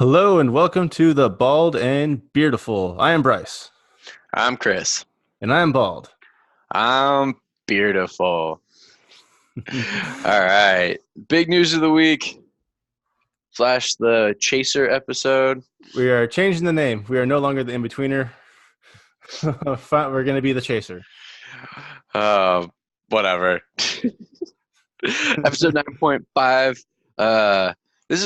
Hello and welcome to the Bald and Beardiful. I am Bryce, I'm Chris. and I am bald. I'm beautiful. All right. Big news of the week. Flash the Chaser episode. We are changing the name. We are no longer the in-betweener. We're going to be the chaser. Uh, Whatever. Episode 9.5. Uh, this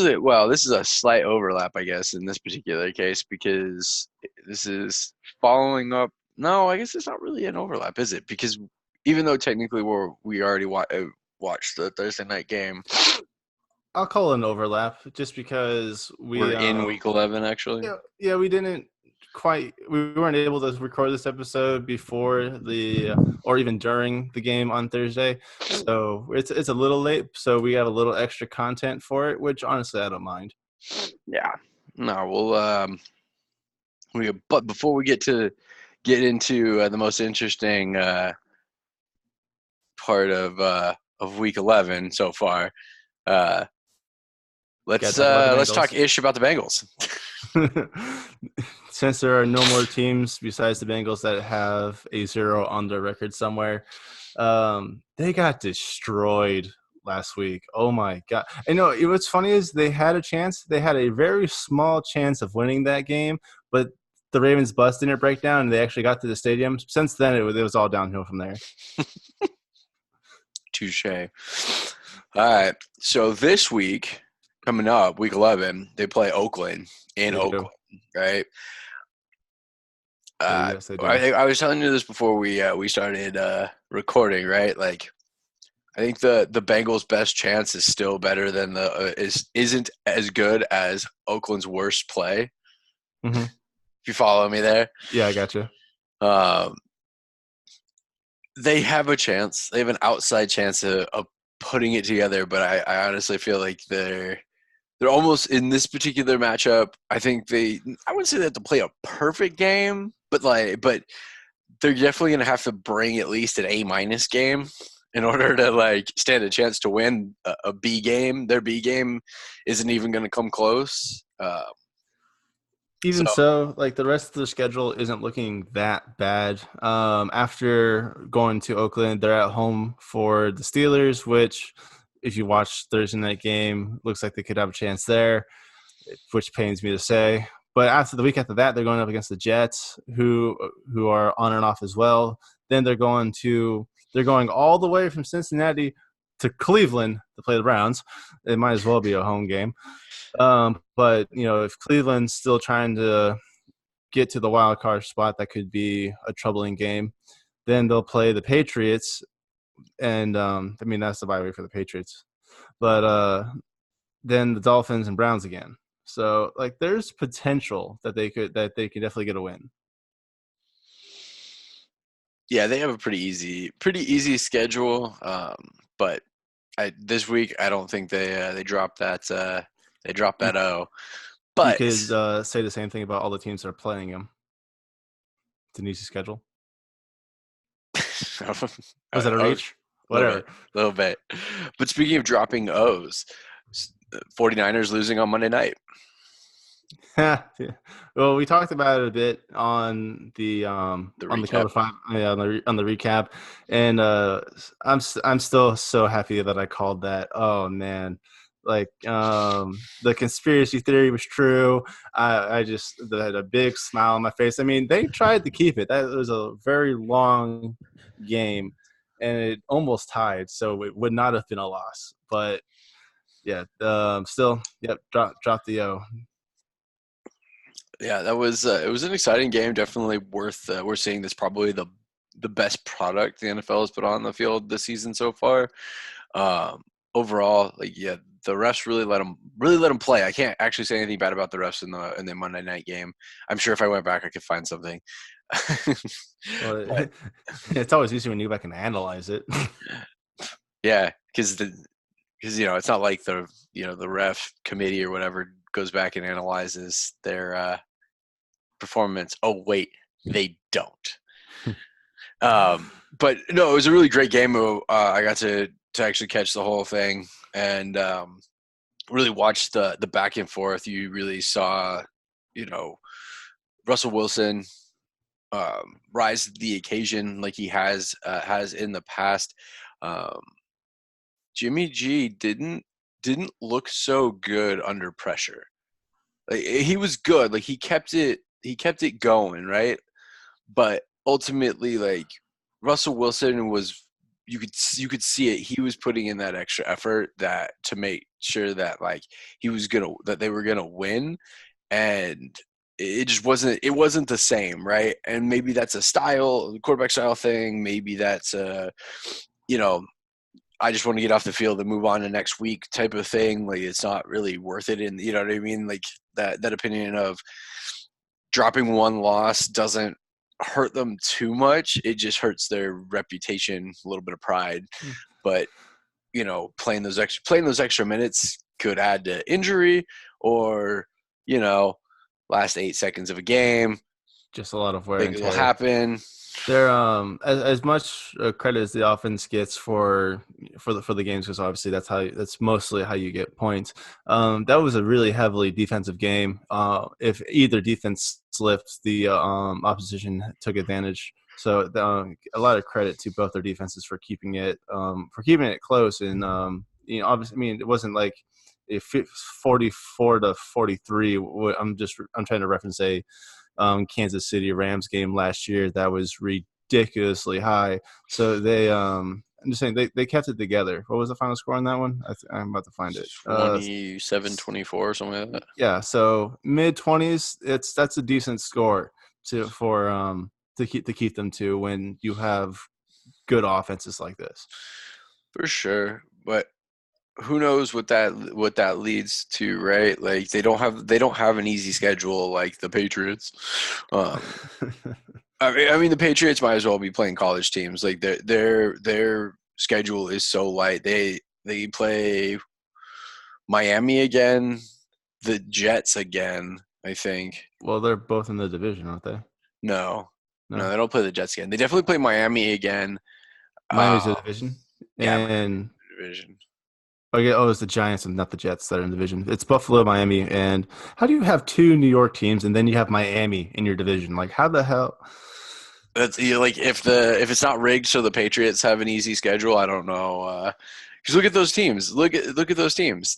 is a slight overlap, I guess, in this particular case because this is following up. No, I guess it's not really an overlap, is it? Because even though technically we already watched the Thursday night game, I'll call it an overlap just because we're we in week 11 actually. yeah, we weren't able to record this episode before the or even during the game on Thursday. So it's a little late, so we have a little extra content for it, which honestly I don't mind. Yeah. No, but before we get into the most interesting part of week 11 so far, uh, Got to talk about the let's talk Bengals. ish about the Bengals. Since there are no more teams besides the Bengals that have a zero on their record somewhere, they got destroyed last week. Oh my god! And no, what's funny is they had a chance. They had a very small chance of winning that game, but the Ravens bus didn't break down, and they actually got to the stadium. Since then, it was all downhill from there. Touche. All right. So this week, coming up, week 11, they play Oakland in They do. Oakland, right? Yes, they do. I was telling you this before we started recording, right? Like, I think the Bengals' best chance is still better than isn't as good as Oakland's worst play. Mm-hmm. If you follow me there, Yeah, I got you. um, they have a chance. They have an outside chance of putting it together. But I honestly feel like they're almost in this particular matchup. I think I wouldn't say they have to play a perfect game, but they're definitely going to have to bring at least an A- game in order to like stand a chance to win a B game. Their B game isn't even going to come close. So Even so, like the rest of the schedule isn't looking that bad. After going to Oakland, they're at home for the Steelers, which, if you watch Thursday night game, looks like they could have a chance there, which pains me to say. But after the week after that, they're going up against the Jets, who are on and off as well. Then they're going all the way from Cincinnati to Cleveland to play the Browns. It might as well be a home game. But if Cleveland's still trying to get to the wild card spot, that could be a troubling game. Then they'll play the Patriots, and I mean that's the bye week for the Patriots. But then the Dolphins and Browns again. So like, there's potential that they could definitely get a win. yeah, they have a pretty easy schedule. But this week I don't think they drop You that O. you But could say the same thing about all the teams that are playing them. The easy schedule. Was that a a reach? little bit, Whatever. a little bit. But speaking of dropping O's, 49ers losing on Monday night. Yeah. Well, we talked about it a bit The on the recap. cover five, yeah, on the recap, and I'm still so happy that I called that. Oh man, like the conspiracy theory was true. I just had a big smile on my face. I mean, they tried to keep it. That was a very long game, and it almost tied, so it would not have been a loss. But yeah, still, yep, drop the O. Yeah, that was it was an exciting game. Definitely worth we're seeing this probably the best product the NFL has put on the field this season so far. Um, Overall, like yeah, the refs really let them play. I can't actually say anything bad about the refs in the Monday night game. I'm sure if I went back, I could find something. Well, But it's always easier when you go back and analyze it. yeah, because it's not like the ref committee or whatever goes back and analyzes their performance. Oh wait, they don't. But no, it was a really great game. I got to actually catch the whole thing, and really watched the back and forth. You really saw, you know, Russell Wilson rise to the occasion like he has in the past. Um, Jimmy G didn't look so good under pressure. Like, he was good. Like he kept it going, right? But ultimately, like Russell Wilson was, you could see it. He was putting in that extra effort that to make sure that like that they were gonna win, and it just wasn't the same, right? And maybe that's a quarterback style thing. Maybe that's you know, I just want to get off the field and move on to next week type of thing. Like it's not really worth it. And you know what I mean? Like that opinion of dropping one loss doesn't hurt them too much. It just hurts their reputation, a little bit of pride. Hmm. But you know, playing those extra minutes could add to injury or, you know, last 8 seconds of a game. Just a lot of wear and Things will tear. happen. They're as much credit as the offense gets for the games, because obviously that's mostly how you get points. That was a really heavily defensive game. If either defense slipped, the opposition took advantage. So a lot of credit to both their defenses for keeping it close. And obviously, I mean, it wasn't like if 44-43. I'm trying to reference a Kansas City Rams game last year that was ridiculously high. So I'm just saying they kept it together. What was the final score on that one? I'm about to find it. 27-24 or something like that. Yeah, so mid 20s. That's a decent score to keep them to when you have good offenses like this. For sure. But who knows what that leads to, right? Like they don't have an easy schedule like the Patriots. Um, I mean the Patriots might as well be playing college teams. Like their schedule is so light. They play Miami again, the Jets again, I think. Well, they're both in the division, aren't they? No. No, No, they don't play the Jets again. They definitely play Miami again. Miami's a Um, division, yeah, and division. it's the Giants and not the Jets that are in the division. It's Buffalo, Miami, and how do you have two New York teams and then you have Miami in your division? Like, how the hell? That's like if it's not rigged so the Patriots have an easy schedule, I don't know. Because look at those teams. Look at those teams.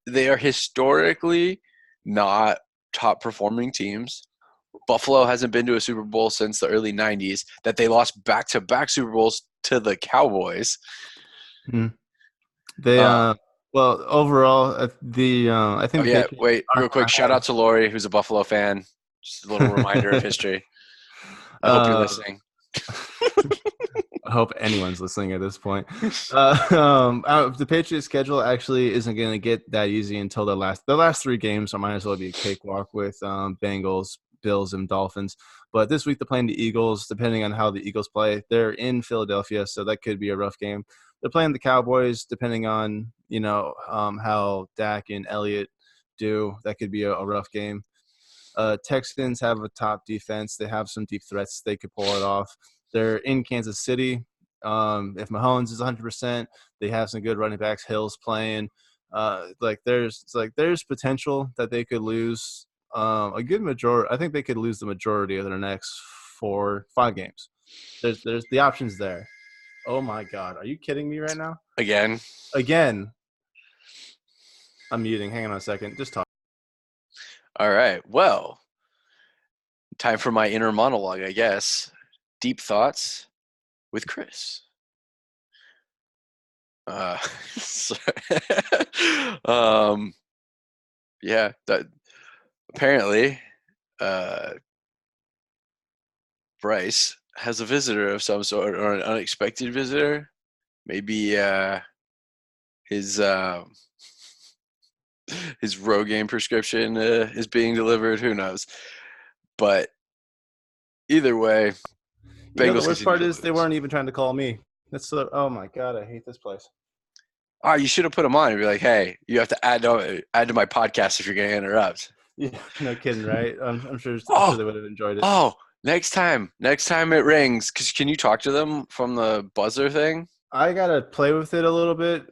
They are historically not top performing teams. Buffalo hasn't been to a Super Bowl since the early '90s. That they lost back to back Super Bowls to the Cowboys. Hmm. They Uh, well overall I oh think the yeah, Patriots wait, aren't real going quick. to Shout out to Lori, who's a Buffalo fan. Just a little reminder of have. history. I hope you're listening. I hope anyone's listening at this point. The Patriots' schedule actually isn't going to get that easy until the last three games. So might as well be a cakewalk with Bengals, Bills, and Dolphins. But this week they're playing the Eagles. Depending on how the Eagles play, they're in Philadelphia, so that could be a rough game. They're playing the Cowboys. Depending on how Dak and Elliott do, that could be a rough game. Texans have a top defense. They have some deep threats. They could pull it off. They're in Kansas City. If Mahomes is 100%, they have some good running backs. Hill's playing. There's potential that they could lose a good majority. I think they could lose the majority of their next 4-5 games. There's the options there. Oh my God, are you kidding me right now? Again. Again, I'm muting. Hang on a second. Just talk. All right. Well, time for my inner monologue, I guess. Deep thoughts with Chris. Uh, so- um, yeah. That apparently, uh, Bryce has a visitor of some sort, or an unexpected visitor. Maybe his his Rogaine prescription is being delivered. Who knows? But either way, The Bengals worst continue part to is they lose. weren't even trying to call me. Oh my God, I hate this place. Oh, you should have put him on and be like, "Hey, you have to add to my podcast if you're going to interrupt." Yeah, no kidding, right? I'm sure Oh, they would have enjoyed it. oh, next time it rings, can you talk to them from the buzzer thing? I gotta play with it a little bit.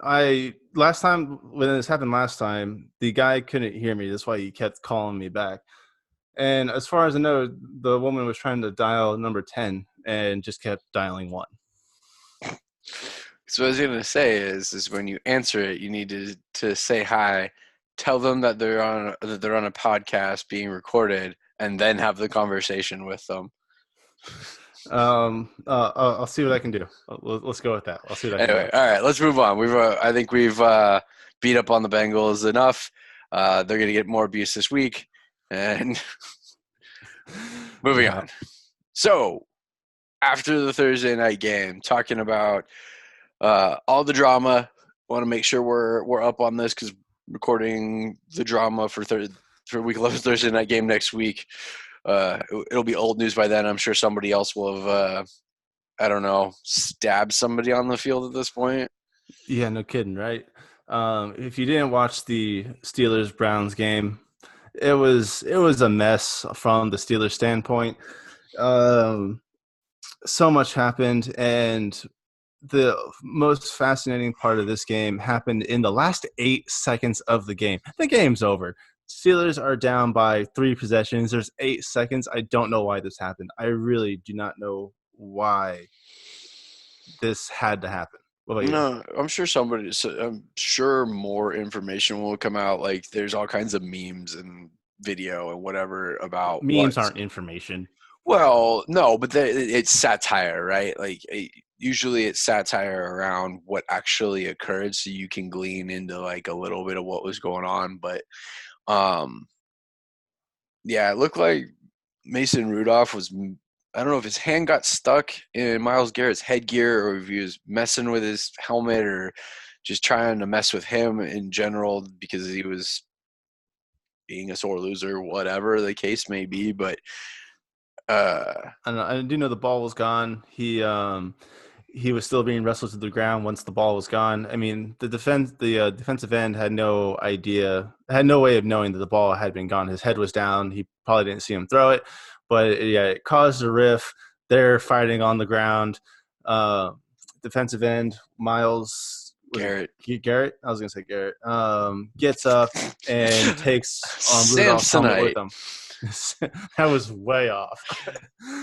last time when this happened last time, the guy couldn't hear me. That's why he kept calling me back. And as far as I know, the woman was trying to dial number 10 and just kept dialing one. So what I was gonna say is when you answer it, you need to say hi, tell them that they're on a podcast being recorded, and then have the conversation with them. I'll see what I can do. Let's go with that. I'll see what I can do. Anyway, all right, let's move on. I think we've beat up on the Bengals enough. They're gonna get more abuse this week, and moving Yeah. on. So after the Thursday night game, talking about all the drama. Want to make sure we're up on this because recording the drama for week 11 Thursday night game next week. It'll be old news by then. I'm sure somebody else will have I don't know, stabbed somebody on the field at this point. Yeah, no kidding, right? If you didn't watch the Steelers Browns game, it was a mess from the Steelers standpoint. So much happened, and the most fascinating part of this game happened in the last 8 seconds of the game. The game's over. Steelers are down by 3 possessions. There's 8 seconds. I don't know why this happened. I really do not know why this had to happen. What about you? No, I'm sure more information will come out. Like there's all kinds of memes and video and whatever about Memes aren't information. Well, no, but it's satire, right? Like usually it's satire around what actually occurred, so you can glean into like a little bit of what was going on. But um, yeah, it looked like Mason Rudolph was. I don't know if his hand got stuck in Myles Garrett's headgear, or if he was messing with his helmet, or just trying to mess with him in general because he was being a sore loser, whatever the case may be. But I do know the ball was gone. He was still being wrestled to the ground once the ball was gone. I mean, the defensive end had no idea, had no way of knowing that the ball had been gone. His head was down. He probably didn't see him throw it, but yeah, it caused a riff. They're fighting on the ground. Defensive end Miles Garrett. Garrett. I was gonna say Garrett. Gets up and takes Rudolph's helmet with Samsonite. him. That was way off.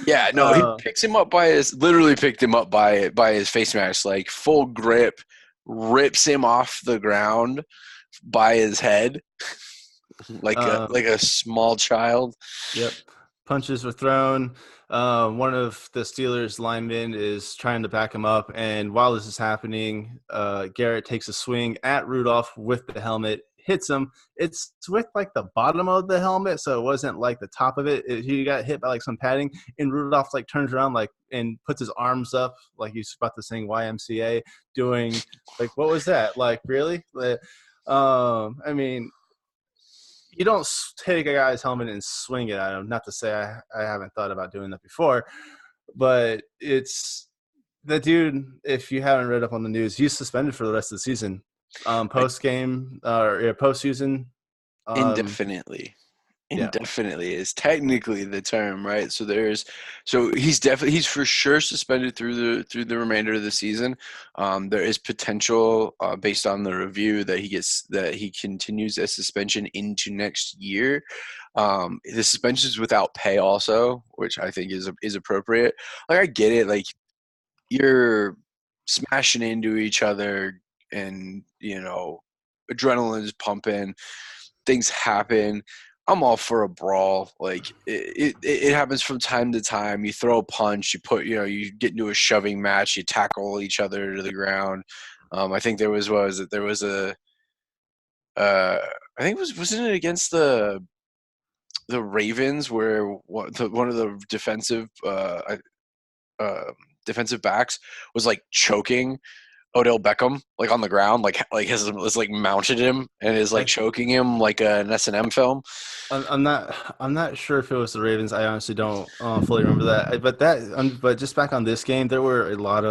Yeah, no, he picks him up literally picked him up by his face mask, like full grip, rips him off the ground by his head, like a small child. Yep. Punches were thrown. One of the Steelers linemen is trying to back him up, and while this is happening, Garrett takes a swing at Rudolph with the helmet, hits him. It's with like the bottom of the helmet, so it wasn't like the top of it. He got hit by like some padding, and Rudolph like turns around like and puts his arms up like he's about to sing YMCA, doing like what was that? Like really? I mean, you don't take a guy's helmet and swing it at him. Not to say I haven't thought about doing that before, but it's the dude. If you haven't read up on the news, he's suspended for the rest of the season. Post game or post season, Indefinitely. yeah. Indefinitely is technically the term, right? So he's for sure suspended through the remainder of the season. There is potential based on the review that he continues a suspension into next year. The suspension is without pay also, which I think is appropriate. Like I get it, like you're smashing into each other, and adrenaline is pumping, things happen. I'm all for a brawl. Like it happens from time to time. You throw a punch, you get into a shoving match, you tackle each other to the ground. I think there was I think wasn't it against the Ravens where one of the defensive backs was like choking Odell Beckham like on the ground, like has like mounted him and is like choking him like an S&M film. I'm not sure if it was the Ravens. I honestly don't fully remember that. But just back on this game, there was a lot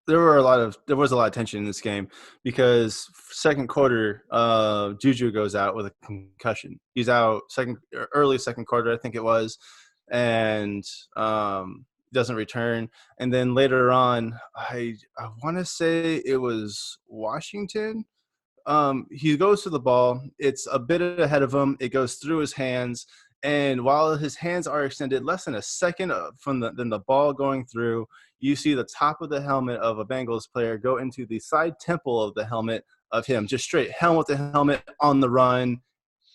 of tension in this game because second quarter, Juju goes out with a concussion. He's out early second quarter, I think it was, and doesn't return. And then later on, I want to say it was Washington. he goes to the ball. It's a bit ahead of him. It goes through his hands. And while his hands are extended less than a second from the ball going through, you see the top of the helmet of a Bengals player go into the side temple of the helmet of him, just straight helmet to helmet on the run.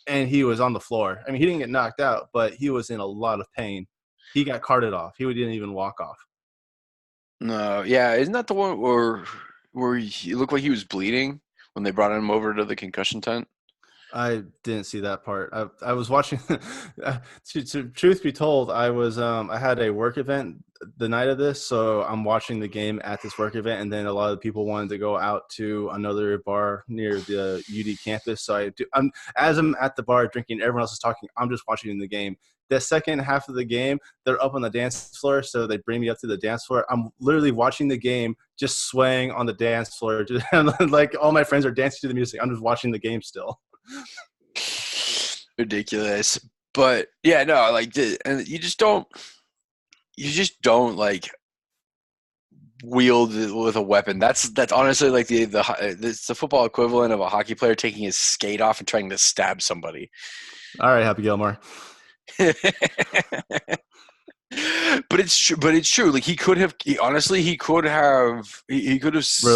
And he was on the floor. I mean, he didn't get knocked out, but he was in a lot of pain. He got carted off. He didn't even walk off. No, yeah, isn't that the one where he looked like he was bleeding when they brought him over to the concussion tent? I didn't see that part. I was watching. Truth be told, I had a work event the night of this, so I'm watching the game at this work event, and then a lot of people wanted to go out to another bar near the UD campus. So as I'm at the bar drinking, everyone else is talking. I'm just watching the game. The second half of the game, they're up on the dance floor, so they bring me up to the dance floor. I'm literally watching the game, just swaying on the dance floor, like all my friends are dancing to the music. I'm just watching the game still. Ridiculous. But yeah, no, like and you just don't like wield it with a weapon. That's honestly like it's the football equivalent of a hockey player taking his skate off and trying to stab somebody. All right, Happy Gilmore. But it's true. But it's true. Like he could have Really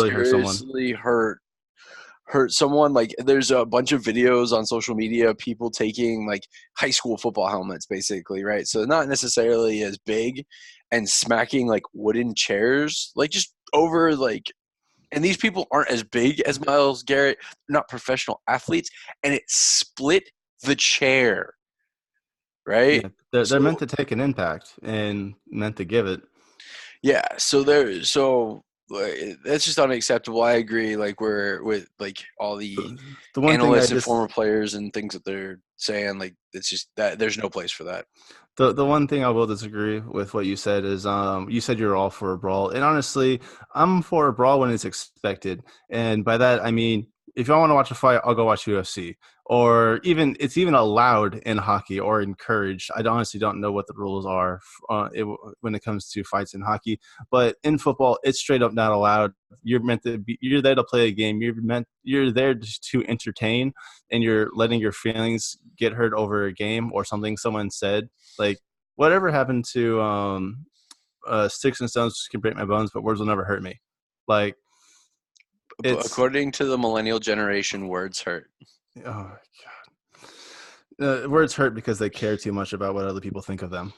hurt someone. seriously hurt someone. Like there's a bunch of videos on social media, people taking like high school football helmets, basically, right? So not necessarily as big, and smacking like wooden chairs, like just over like. And these people aren't as big as Myles Garrett, not professional athletes, and it split the chair, right? Yeah, they're So meant to take an impact and meant to give it. yeah, that's just unacceptable. I agree. Like we're with like all the The one thing I analysts and just former players and things that they're saying, like it's just that there's no place for that. the one thing I will disagree with what you said is you said you're all for a brawl, and honestly, I'm for a brawl when it's expected, and by that I mean if I want to watch a fight, I'll go watch UFC, or even it's even allowed in hockey or encouraged. I honestly don't know what the rules are when it comes to fights in hockey, but in football, it's straight up not allowed. You're meant to be. You're there to play a game. You're there just to entertain, and you're letting your feelings get hurt over a game or something someone said. Like whatever happened to sticks and stones can break my bones, but words will never hurt me. Like But it's according to the millennial generation, words hurt. oh god, words hurt because they care too much about what other people think of them.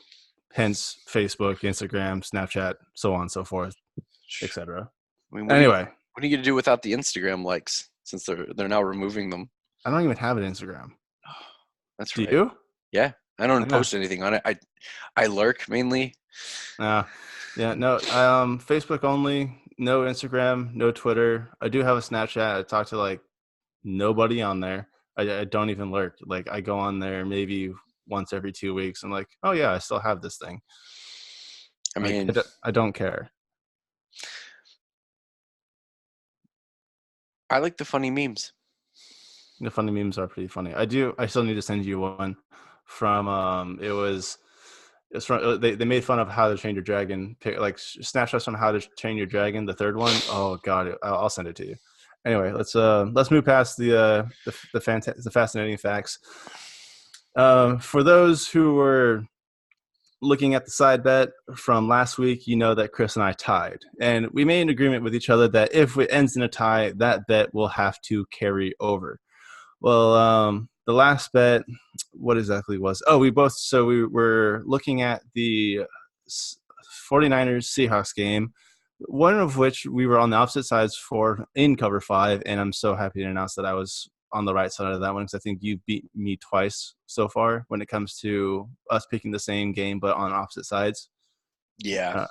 Hence, Facebook, Instagram, Snapchat, so on and so forth, etc. I mean, Anyway, what are you gonna do without the Instagram likes since they're now removing them? I don't even have an Instagram. That's Do right. you? Yeah, I don't Yeah. post anything on it. I lurk mainly. Yeah, no. Facebook only, no Instagram, no Twitter. I do have a Snapchat. I talk to like nobody on there. I don't even lurk. Like I go on there maybe once every 2 weeks. I'm like, oh yeah, I still have this thing. I Like mean, I don't care. I like the funny memes. The funny memes are pretty funny. I do. I still need to send you one from. It's from. They made fun of How to Train Your Dragon. Like snapshots on How to Train Your Dragon. The third one. Oh god, I'll send it to you. Anyway, let's move past the fascinating facts. For those who were looking at the side bet from last week, you know that Chris and I tied, and we made an agreement with each other that if it ends in a tie, that bet will have to carry over. Well, the last bet, what exactly was? Oh, we were looking at the 49ers Seahawks game, one of which we were on the opposite sides for in cover five. And I'm so happy to announce that I was on the right side of that one because I think you beat me twice so far when it comes to us picking the same game but on opposite sides. Yeah. Uh,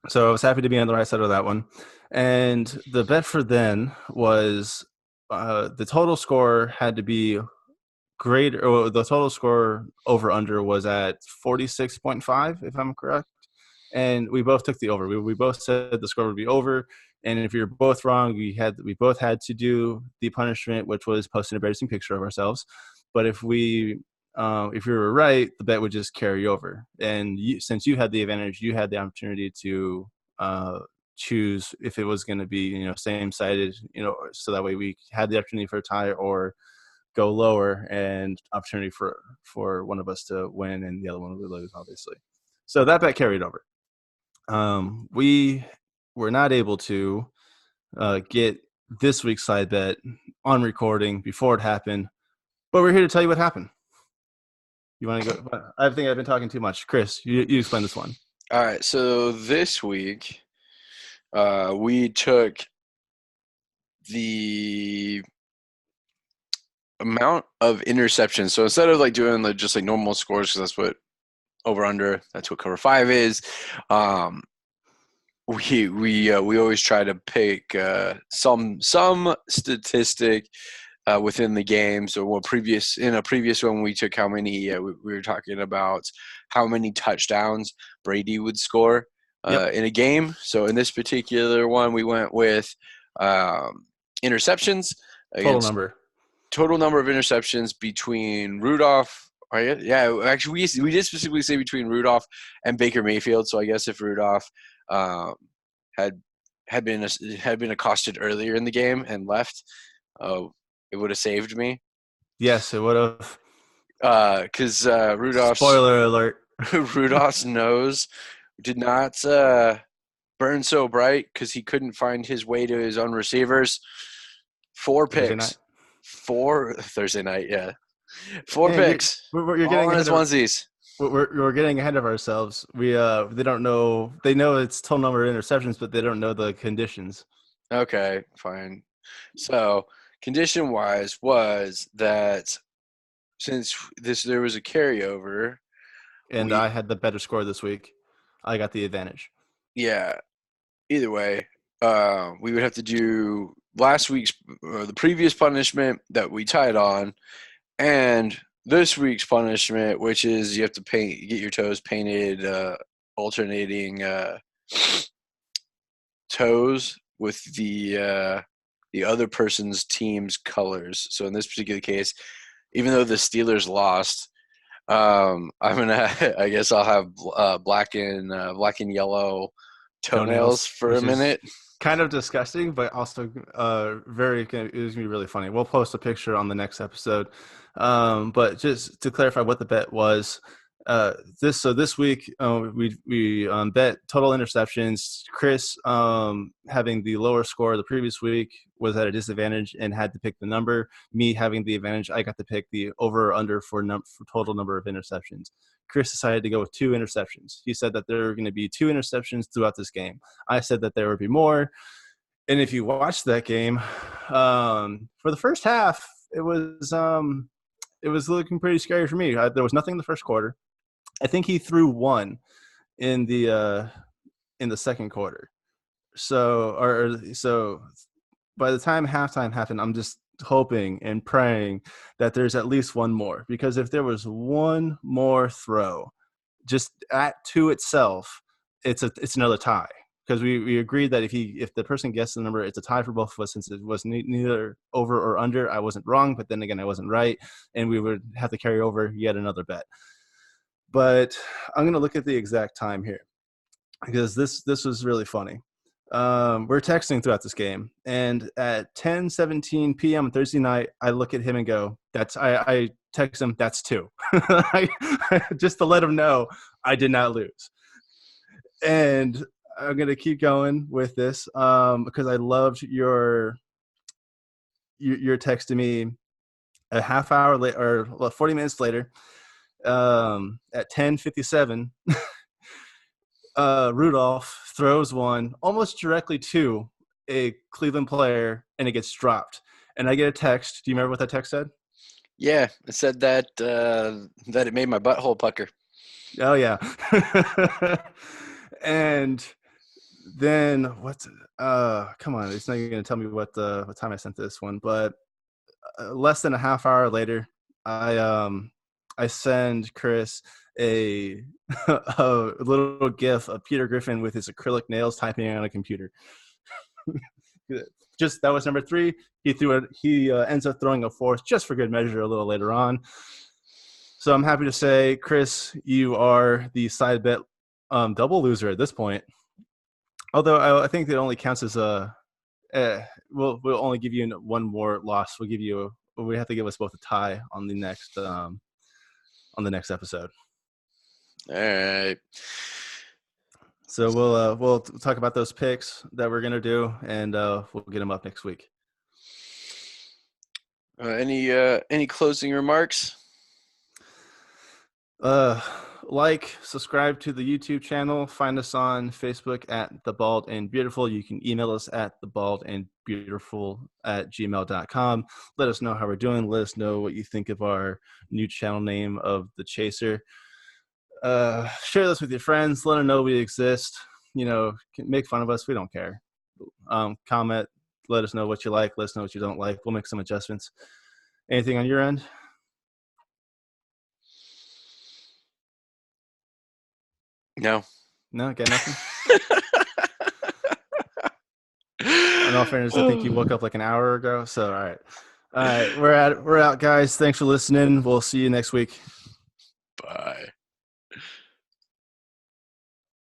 so I was happy to be on the right side of that one. And the bet for then was the total score had to be greater, or the total score over under was at 46.5, if I'm correct. And we both took the over. We both said the score would be over. And if you're both wrong, we both had to do the punishment, which was post an embarrassing picture of ourselves. But if we were right, the bet would just carry over. And since you had the advantage, you had the opportunity to choose if it was going to be same sided, so that way we had the opportunity for a tie or go lower and opportunity for one of us to win and the other one would lose, obviously. So that bet carried over. We were not able to get this week's side bet on recording before it happened, but we're here to tell you what happened. You want to go? I think I've been talking too much. Chris, you explain this one. All right, so this week we took the amount of interceptions. So instead of like doing just like normal scores, because that's what over under, that's what cover 5 is. We always try to pick some statistic within the game. So in a previous one we took how many we were talking about how many touchdowns Brady would score in a game. So in this particular one we went with interceptions against total number of interceptions between Rudolph. Yeah, actually we did specifically say between Rudolph and Baker Mayfield. So I guess if Rudolph had been accosted earlier in the game and left, it would have saved me. Yes, it would have. Because Rudolph's spoiler alert, Rudolph's nose did not burn so bright because he couldn't find his way to his own receivers. 4 picks. Thursday night, yeah. 4 picks. You're getting ahead of onesies. We're getting ahead of ourselves. They don't know. They know it's total number of interceptions, but they don't know the conditions. Okay, fine. So condition-wise was that since there was a carryover, and I had the better score this week, I got the advantage. Yeah. Either way, we would have to do last week's the previous punishment that we tied on, and this week's punishment, which is you have to get your toes painted, alternating toes with the other person's team's colors. So in this particular case, even though the Steelers lost, I guess I'll have black and yellow toenails for a minute. Kind of disgusting, but also it was gonna be really funny. We'll post a picture on the next episode. But just to clarify what the bet was, this week we bet total interceptions. Chris, having the lower score the previous week, was at a disadvantage and had to pick the number. Me having the advantage, I got to pick the over or under for total number of interceptions. Chris decided to go with 2 interceptions. He said that there were going to be 2 interceptions throughout this game. I said that there would be more. And if you watch that game, for the first half, it was looking pretty scary for me. There was nothing in the first quarter. I think he threw 1 in the second quarter. So by the time halftime happened, I'm just hoping and praying that there's at least 1 more, because if there was 1 more throw just at 2 itself, it's another tie, because we agreed that if the person guessed the number, it's a tie for both of us, since it was neither over or under. I wasn't wrong, but then again I wasn't right, and we would have to carry over yet another bet. But I'm going to look at the exact time here, because this was really funny. We're texting throughout this game, and at 10:17 p.m. on Thursday night, I look at him and go, I text him, that's 2. Just to let him know I did not lose. And I'm going to keep going with this because I loved your text to me a half hour later, or 40 minutes later, at 10:57. Rudolph throws one almost directly to a Cleveland player, and it gets dropped. And I get a text. Do you remember what that text said? Yeah, it said that it made my butthole pucker. Oh yeah. And then come on, it's not even going to tell me what time I sent this one, but less than a half hour later, I send Chris a little gif of Peter Griffin with his acrylic nails typing on a computer. Just that was number 3. He threw it. He ends up throwing a 4th just for good measure a little later on. So I'm happy to say, Chris, you are the side bet double loser at this point. Although I think it only counts as a. We'll only give you one more loss. We have to give us both a tie on the next episode. All right. So we'll talk about those picks that we're gonna do, and we'll get them up next week. Any closing remarks? Subscribe to the YouTube channel. Find us on Facebook at The Bald and Beautiful. You can email us at thebaldandbeautiful@gmail.com. Let us know how we're doing. Let us know what you think of our new channel name of The Chaser. Share this with your friends. Let them know we exist. Make fun of us. We don't care. Comment. Let us know what you like. Let us know what you don't like. We'll make some adjustments. Anything on your end? No. No, got nothing. In all fairness, I think you woke up like an hour ago. So, all right, we're out, guys. Thanks for listening. We'll see you next week.